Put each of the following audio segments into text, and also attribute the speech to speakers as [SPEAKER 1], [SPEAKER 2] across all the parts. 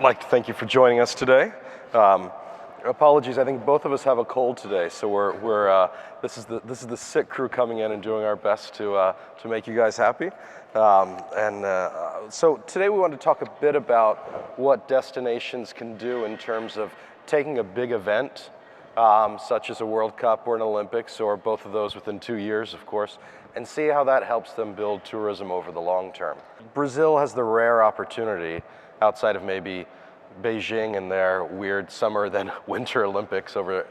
[SPEAKER 1] like to thank you for joining us today. Apologies, I think both of us have a cold today, so this is the sick crew coming in and doing our best to make you guys happy. So today we want to talk a bit about what destinations can do in terms of taking a big event, such as a World Cup or an Olympics, or both of those within 2 years, of course, and see how that helps them build tourism over the long term. Brazil has the rare opportunity, outside of maybe Beijing and their weird summer then winter Olympics over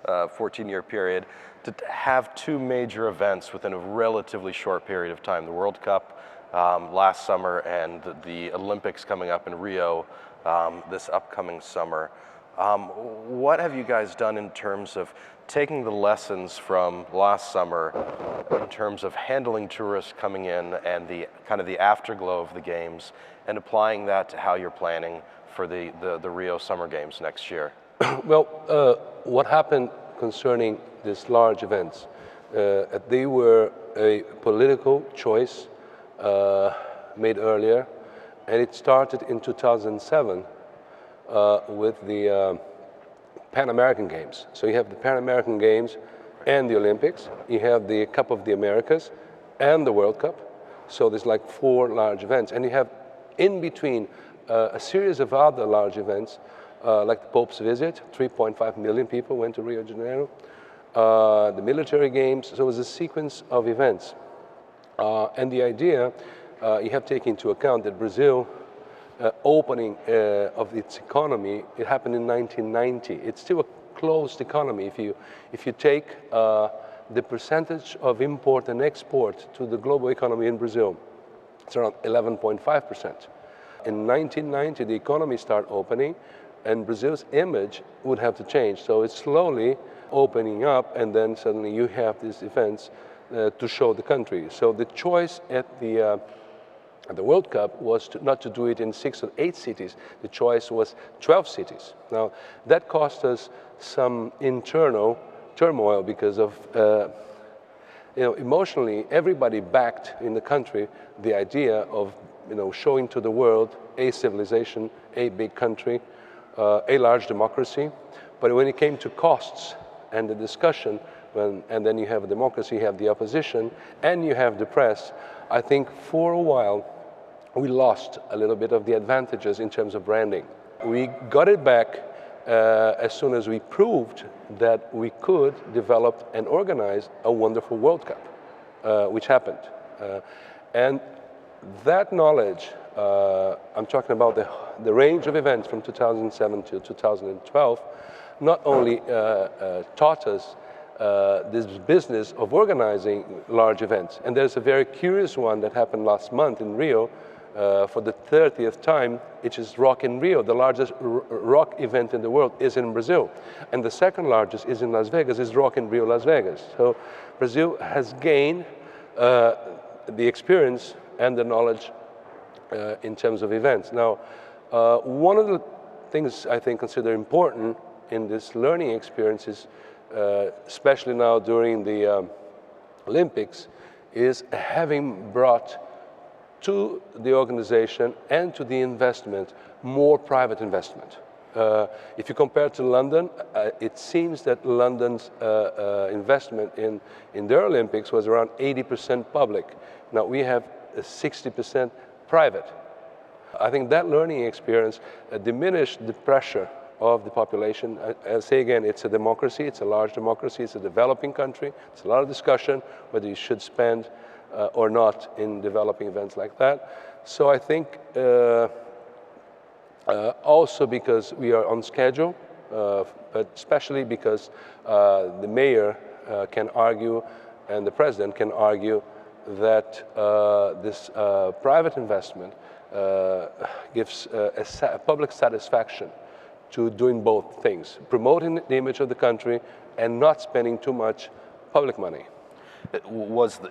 [SPEAKER 1] a 14-year period, to have two major events within a relatively short period of time. The World Cup last summer and the Olympics coming up in Rio this upcoming summer. What have you guys done in terms of taking the lessons from last summer in terms of handling tourists coming in and the kind of the afterglow of the games, and applying that to how you're planning for the Rio Summer Games next year?
[SPEAKER 2] Well, what happened concerning these large events, they were a political choice made earlier, and it started in 2007 with the Pan American Games. So you have the Pan American Games and the Olympics, you have the Cup of the Americas and the World Cup. So there's like 4 large events, and you have in between a series of other large events, like the Pope's visit. 3.5 million people went to Rio de Janeiro. The military games. So it was a sequence of events. And the idea, you have to take into account that Brazil opening of its economy, it happened in 1990. It's still a closed economy. If you take the percentage of import and export to the global economy in Brazil, it's around 11.5%. In 1990, the economy started opening, and Brazil's image would have to change. So it's slowly opening up, and then suddenly you have these events to show the country. So the choice at the World Cup was not to do it in 6 or 8 cities. The choice was 12 cities. Now, that cost us some internal turmoil because of, emotionally, everybody backed in the country the idea of, showing to the world a civilization, a big country, a large democracy. But when it came to costs and the discussion, and then you have a democracy, you have the opposition, and you have the press, I think for a while we lost a little bit of the advantages in terms of branding. We got it back as soon as we proved that we could develop and organize a wonderful World Cup, which happened. And that knowledge, I'm talking about the range of events from 2007 to 2012, not only taught us this business of organizing large events. And there's a very curious one that happened last month in Rio for the 30th time, which is Rock in Rio. The largest rock event in the world is in Brazil. And the second largest is in Las Vegas, is Rock in Rio, Las Vegas. So Brazil has gained the experience and the knowledge in terms of events. Now, one of the things I think consider important in this learning experience is, especially now during the Olympics, is having brought to the organization and to the investment more private investment. If you compare to London, it seems that London's investment in their Olympics was around 80% public. Now we have 60% private. I think that learning experience diminished the pressure of the population. I'll say again, it's a democracy, it's a large democracy, it's a developing country. It's a lot of discussion whether you should spend or not in developing events like that. So I think also because we are on schedule, but especially because the mayor can argue and the president can argue that this private investment gives a public satisfaction to doing both things, promoting the image of the country and not spending too much public money.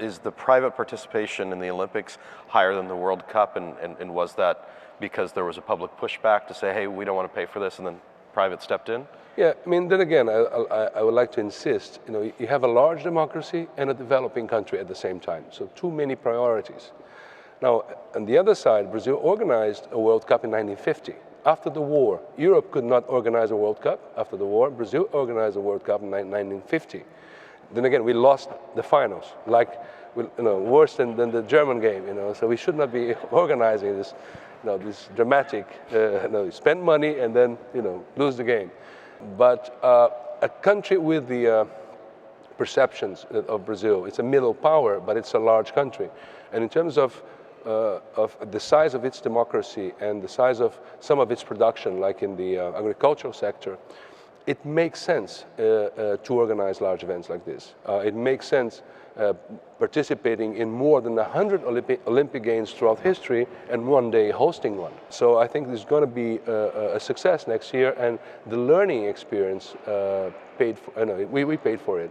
[SPEAKER 1] Is the private participation in the Olympics higher than the World Cup, and was that because there was a public pushback to say, hey, we don't want to pay for this, and then private stepped in?
[SPEAKER 2] Yeah, I mean, then again, I would like to insist, you have a large democracy and a developing country at the same time, so too many priorities. Now, on the other side, Brazil organized a World Cup in 1950. After the war, Europe could not organize a World Cup. After the war, Brazil organized a World Cup in 1950. Then again, we lost the finals, like worse than the German game. So we should not be organizing this, this dramatic. Spend money and then lose the game. But a country with the perceptions of Brazil, it's a middle power, but it's a large country, and in terms of the size of its democracy and the size of some of its production, like in the agricultural sector, it makes sense to organize large events like this. It makes sense participating in more than 100 Olympic Games throughout history and one day hosting one. So I think there's going to be a success next year, and the learning experience paid for. We paid for it,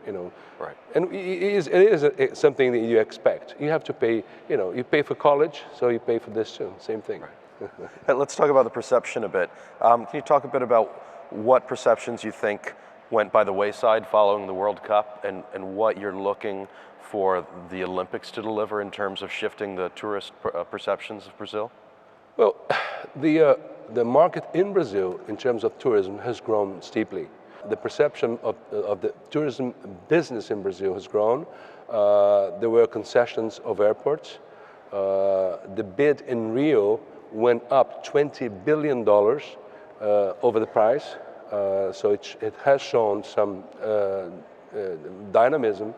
[SPEAKER 1] Right.
[SPEAKER 2] And it is something that you expect. You have to pay. You pay for college, so you pay for this too. Same thing.
[SPEAKER 1] Right. Hey, let's talk about the perception a bit. Can you talk a bit about what perceptions you think went by the wayside following the World Cup, and what you're looking for the Olympics to deliver in terms of shifting the tourist perceptions of Brazil?
[SPEAKER 2] Well, the market in Brazil in terms of tourism has grown steeply. The perception of the tourism business in Brazil has grown. There were concessions of airports. The bid in Rio went up $20 billion over the price. So it has shown some dynamism.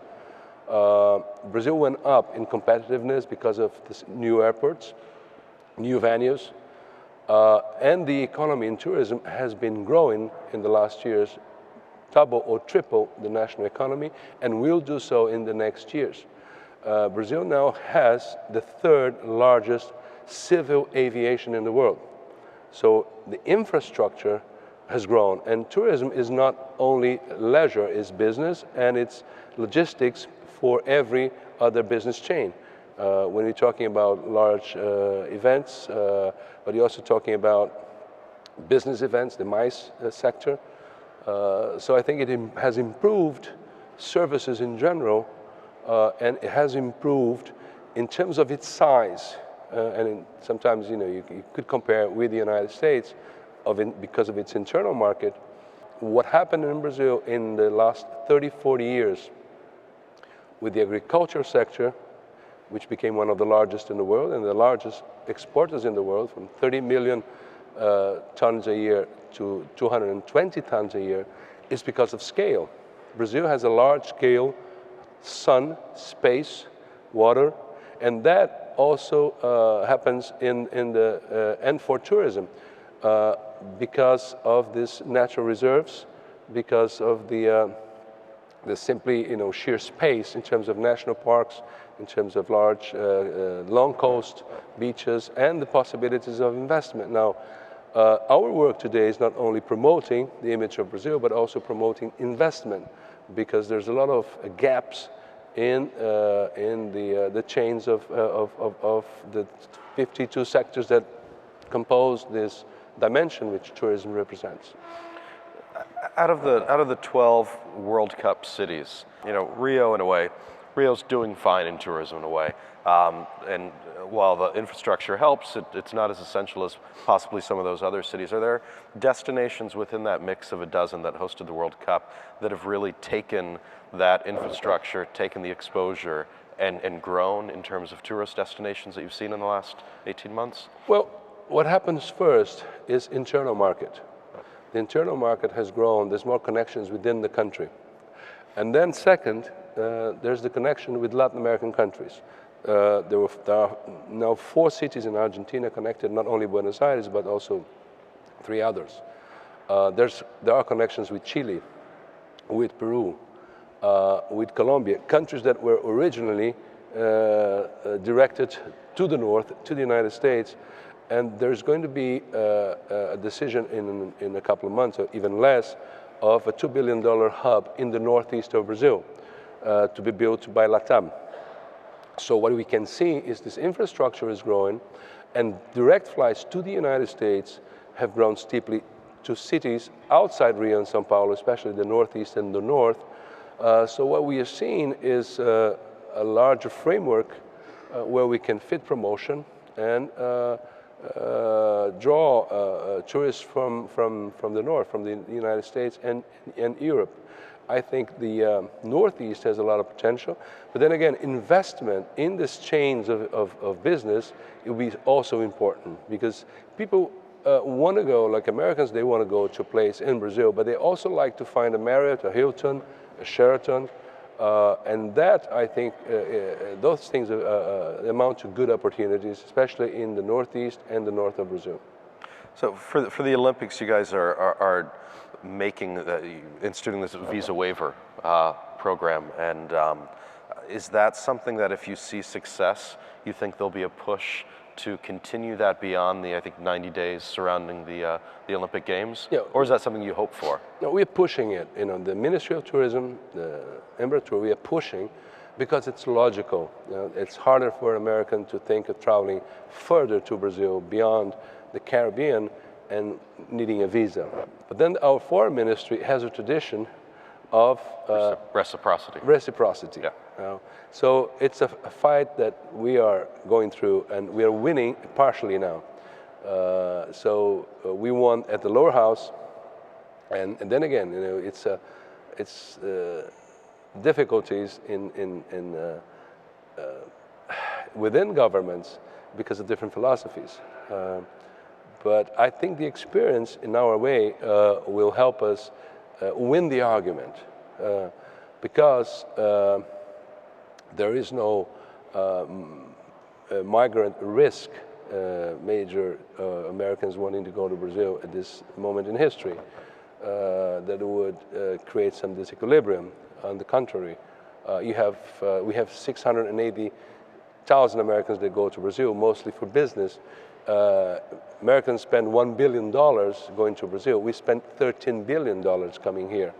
[SPEAKER 2] Brazil went up in competitiveness because of this new airports, new venues, and the economy in tourism has been growing in the last years, double or triple the national economy, and will do so in the next years. Brazil now has the third largest civil aviation in the world. So the infrastructure has grown, and tourism is not only leisure, it's business and it's logistics for every other business chain. When you're talking about large events, but you're also talking about business events, the MICE sector. So I think it has improved services in general, and it has improved in terms of its size. Sometimes you could compare with the United States because of its internal market. What happened in Brazil in the last 30, 40 years with the agriculture sector, which became one of the largest in the world and the largest exporters in the world, from 30 million tons a year to 220 tons a year, is because of scale. Brazil has a large scale sun, space, water, and that also happens in the and for tourism because of these natural reserves, because of the simply sheer space in terms of national parks, in terms of large long coast beaches, and the possibilities of investment. Now, our work today is not only promoting the image of Brazil, but also promoting investment, because there's a lot of gaps in the chains of the 52 sectors that compose this dimension which tourism represents.
[SPEAKER 1] Out of the 12 World Cup cities, Rio in a way, Rio's doing fine in tourism in a way, and while the infrastructure helps, it's not as essential as possibly some of those other cities. Are there destinations within that mix of a dozen that hosted the World Cup that have really taken that infrastructure, taken the exposure, and grown in terms of tourist destinations that you've seen in the last 18 months?
[SPEAKER 2] Well, what happens first is internal market. The internal market has grown, there's more connections within the country. And then second, there's the connection with Latin American countries. There are now 4 cities in Argentina connected, not only Buenos Aires, but also 3 others. There are connections with Chile, with Peru, with Colombia, countries that were originally directed to the north, to the United States, and there's going to be a decision in a couple of months, or even less, of a $2 billion hub in the northeast of Brazil to be built by LATAM. So what we can see is this infrastructure is growing, and direct flights to the United States have grown steeply to cities outside Rio and São Paulo, especially the northeast and the north. So what we are seeing is a larger framework where we can fit promotion and draw tourists from the north, from the United States and Europe. I think the Northeast has a lot of potential, but then again, investment in this chains of business will be also important, because people want to go, like Americans, they want to go to a place in Brazil, but they also like to find a Marriott, a Hilton, a Sheraton, and that, I think, those things amount to good opportunities, especially in the Northeast and the north of Brazil.
[SPEAKER 1] So for the Olympics, you guys are instituting this visa waiver program, and is that something that if you see success, you think there'll be a push to continue that beyond the, I think, 90 days surrounding the Olympic Games?
[SPEAKER 2] Yeah.
[SPEAKER 1] Or is that something you hope for?
[SPEAKER 2] No, we're pushing it. You know, the Ministry of Tourism, the Embratur, we are pushing because it's logical. You know, it's harder for an American to think of traveling further to Brazil beyond the Caribbean and needing a visa. But then our foreign ministry has a tradition of
[SPEAKER 1] reciprocity.
[SPEAKER 2] Reciprocity.
[SPEAKER 1] Yeah.
[SPEAKER 2] So it's a fight that we are going through, and we are winning partially now. So we won at the lower house, and then again, you know, it's difficulties within governments because of different philosophies. But I think the experience in our way will help us win the argument, because there is no migrant risk, major Americans wanting to go to Brazil at this moment in history, that would create some disequilibrium. On the contrary, we have 680,000 Americans that go to Brazil, mostly for business. Americans spend $1 billion going to Brazil. We spend $13 billion coming here.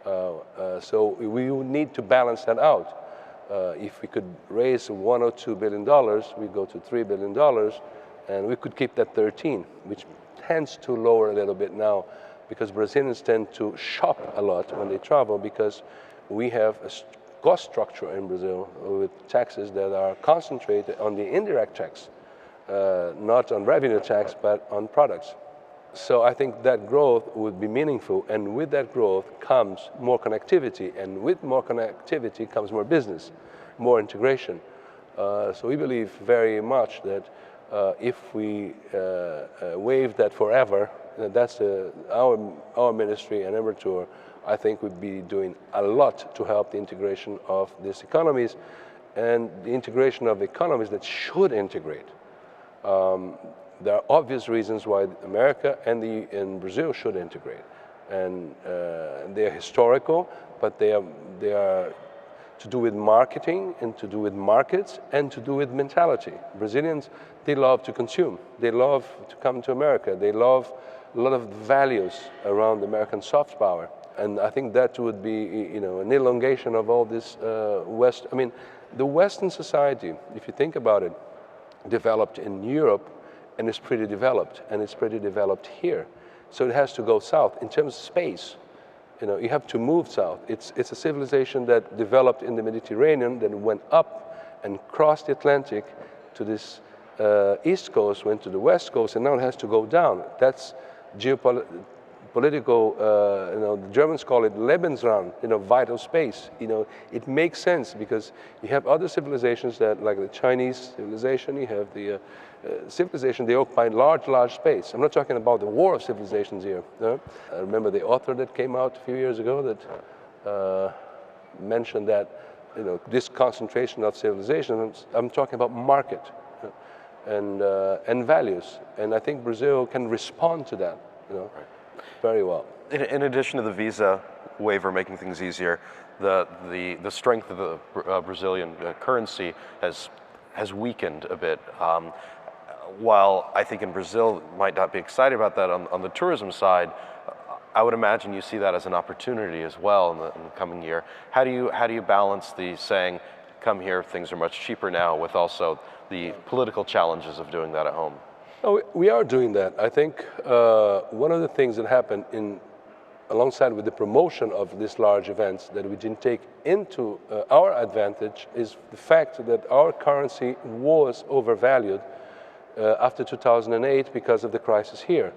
[SPEAKER 2] So we need to balance that out. If we could raise $1 or $2 billion, we go to $3 billion, and we could keep that 13, which tends to lower a little bit now, because Brazilians tend to shop a lot when they travel, because we have a cost structure in Brazil with taxes that are concentrated on the indirect tax, not on revenue tax, but on products. So I think that growth would be meaningful, and with that growth comes more connectivity, and with more connectivity comes more business, more integration. So we believe very much that if we waive that forever, that's our ministry and Embratur, I think would be doing a lot to help the integration of these economies, and the integration of economies that should integrate. There are obvious reasons why America and Brazil should integrate, and they are historical, but they are to do with marketing, and to do with markets, and to do with mentality. Brazilians, they love to consume. They love to come to America. They love a lot of values around American soft power, and I think that would be, you know, an elongation of all this West. I mean, the Western society, if you think about it, developed in Europe, and it's pretty developed, and it's pretty developed here. So it has to go south. In terms of space, you know, you have to move south. It's a civilization that developed in the Mediterranean, then went up and crossed the Atlantic to this east coast, went to the west coast, and now it has to go down. That's geopolitical, you know, the Germans call it Lebensraum, you know, vital space. You know, it makes sense because you have other civilizations that, like the Chinese civilization, you have the civilization, they occupy large space. I'm not talking about the war of civilizations here. No? I remember the author that came out a few years ago that mentioned that, you know, this concentration of civilizations, I'm talking about market and values. And I think Brazil can respond to that, you know, very well.
[SPEAKER 1] In addition to the visa waiver making things easier, the strength of the Brazilian currency has weakened a bit. While I think in Brazil might not be excited about that on the tourism side, I would imagine you see that as an opportunity as well in the coming year. How do you balance the saying, come here, things are much cheaper now, with also the political challenges of doing that at home?
[SPEAKER 2] Oh, we are doing that. I think one of the things that happened alongside with the promotion of these large events that we didn't take into our advantage is the fact that our currency was overvalued after 2008 because of the crisis here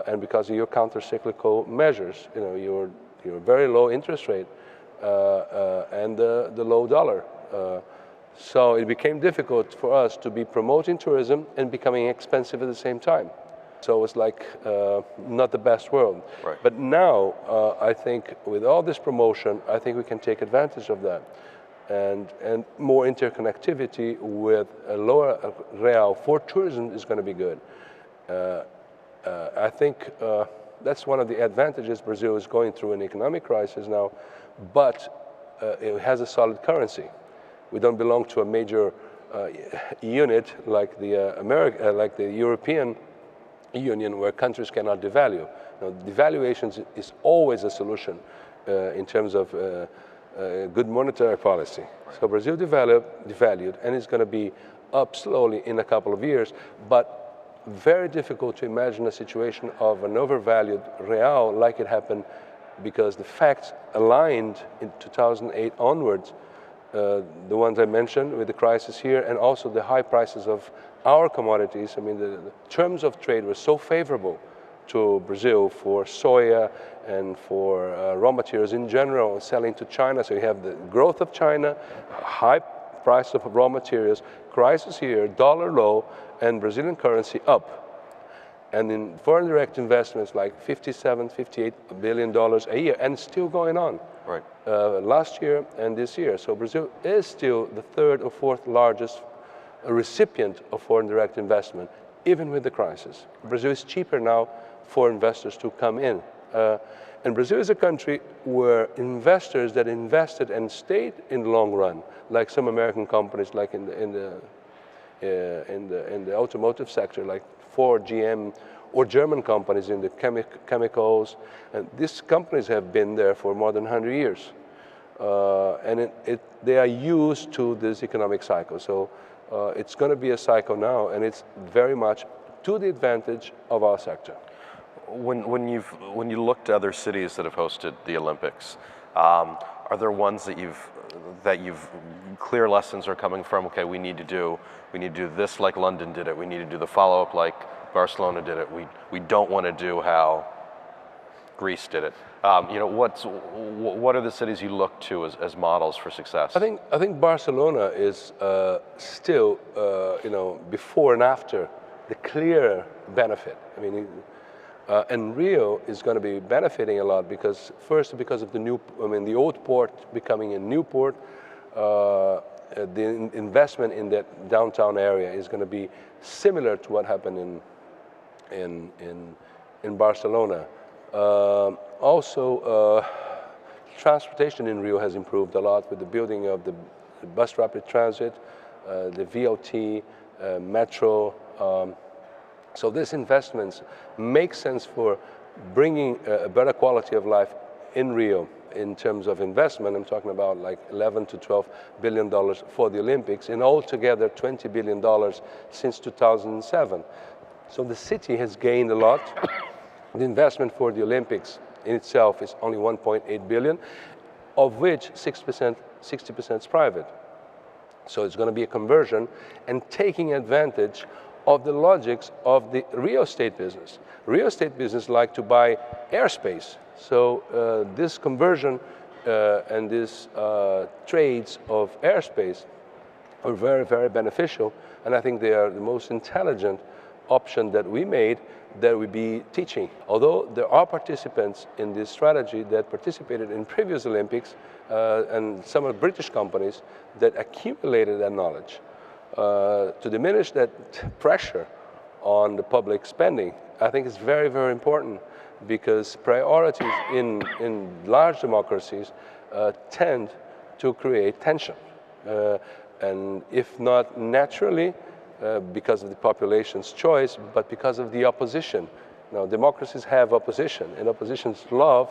[SPEAKER 2] and because of your counter-cyclical measures, your very low interest rate and the low dollar. So it became difficult for us to be promoting tourism and becoming expensive at the same time. So it was like not the best world.
[SPEAKER 1] Right.
[SPEAKER 2] But now I think with all this promotion, I think we can take advantage of that. And more interconnectivity with a lower real for tourism is going to be good. I think that's one of the advantages Brazil is going through an economic crisis now, but it has a solid currency. We don't belong to a major unit like the European Union, where countries cannot devalue. Devaluation is always a solution in terms of good monetary policy. Right. So Brazil devalued, and it's going to be up slowly in a couple of years, but very difficult to imagine a situation of an overvalued real like it happened, because the facts aligned in 2008 onwards, the ones I mentioned with the crisis here, and also the high prices of our commodities. I mean, the terms of trade were so favorable to Brazil for soya and for raw materials in general, selling to China. So you have the growth of China, high price of raw materials, crisis here, dollar low, and Brazilian currency up. And in foreign direct investments, like $57, $58 billion a year, and still going on.
[SPEAKER 1] Right.
[SPEAKER 2] Last year and this year. So Brazil is still the third or fourth largest recipient of foreign direct investment, even with the crisis. Brazil is cheaper now for investors to come in. And Brazil is a country where investors that invested and stayed in the long run, like some American companies, like in the automotive sector, like Ford, GM, or German companies in the chemicals, and these companies have been there for more than 100 years. And they are used to this economic cycle. So it's going to be a cycle now, and it's very much to the advantage of our sector.
[SPEAKER 1] When you look to other cities that have hosted the Olympics, are there ones that you've clear lessons are coming from? Okay, we need to do this like London did it. We need to do the follow-up like Barcelona did it. We don't want to do how Greece did it. What are the cities you look to as models for success?
[SPEAKER 2] I think Barcelona is still before and after the clear benefit. I mean. And Rio is going to be benefiting a lot because of the old port becoming a new port. The investment in that downtown area is going to be similar to what happened in Barcelona. Also, transportation in Rio has improved a lot with the building of the bus rapid transit, the VLT, metro. So these investments make sense for bringing a better quality of life in Rio. In terms of investment, I'm talking about like $11 to $12 billion for the Olympics, and altogether $20 billion since 2007. So the city has gained a lot. The investment for the Olympics in itself is only $1.8 billion, of which 60% is private. So it's going to be a conversion and taking advantage of the logics of the real estate business. Real estate business like to buy airspace. So this conversion and these trades of airspace are very, very beneficial. And I think they are the most intelligent option that we made that we be teaching. Although there are participants in this strategy that participated in previous Olympics and some of the British companies that accumulated that knowledge. To diminish that pressure on the public spending, I think it's very, very important because priorities in large democracies tend to create tension. And if not naturally, because of the population's choice, but because of the opposition. Now, democracies have opposition, and oppositions love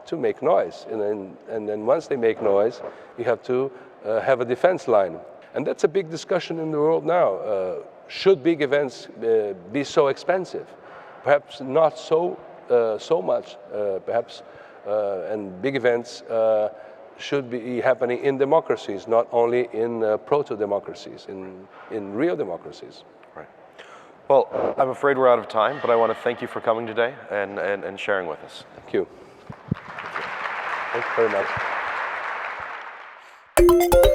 [SPEAKER 2] to make noise. And then once they make noise, you have to have a defense line. And that's a big discussion in the world now. Should big events be so expensive? Perhaps not so much. And big events should be happening in democracies, not only in proto-democracies, in real democracies.
[SPEAKER 1] Right. Well, I'm afraid we're out of time, but I want to thank you for coming today and sharing with us.
[SPEAKER 2] Thank you. Thank you very much.